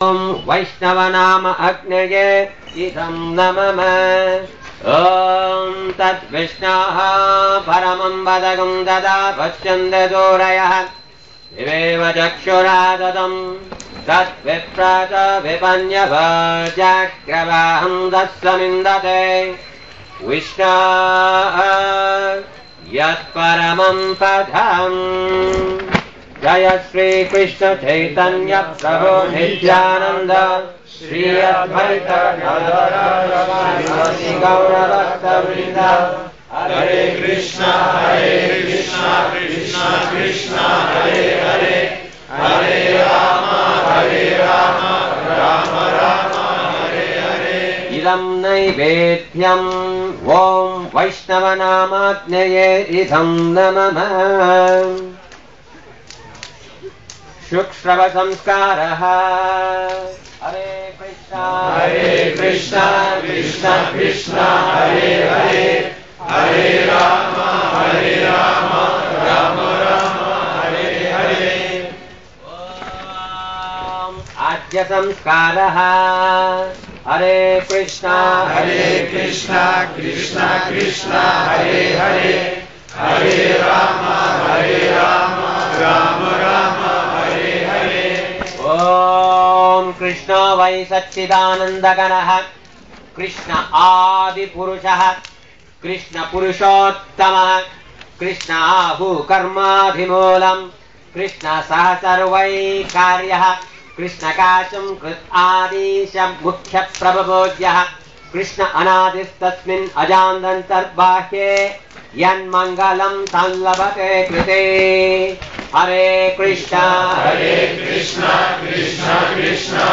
ॐ वैष्णवनाम अग्नये इदं नमः। ॐ तद्विष्णः परमं पदकं ददा पश्यन्ददूरयः दिवेव चक्षुराददं तद्विप्रात विपन्यभजग्रवाहं दस्समिन्दते विष्णः यत्परमं पदम्। जय श्री कृष्ण चैतन्य प्रभु नित्यानंद श्री अद्वैत गौर भक्तवृंद। हरे कृष्णा कृष्णा कृष्णा हरे हरे हरे राम राम राम हरे हरे। इदं नैवेद्यम् ॐ वैष्णवनामाज्ञये इदं नमः। शुक्श्रव संस्कारः। हरे कृष्णा कृष्णा कृष्णा हरे हरे हरे राम राम राम हरे हरे। आद्य संस्कारः। हरे कृष्णा कृष्णा कृष्णा हरे हरे हरे राम राम राम हरे हरे। ओम कृष्ण वै सच्चिदानन्दघनः कृष्ण आदिपुरुषः कृष्ण पुरुषोत्तमः कृष्ण आहु कर्माधिमूलम् कृष्ण सह सर्वै कार्यः कृष्ण काशं कृत् आदिश मुख्य प्रभवोज्यः कृष्ण अनादिस्तस्मिन् अजान्तर्बाह्ये यन्मङ्गलं संलभते कृते। हरे कृष्णा कृष्णा कृष्णा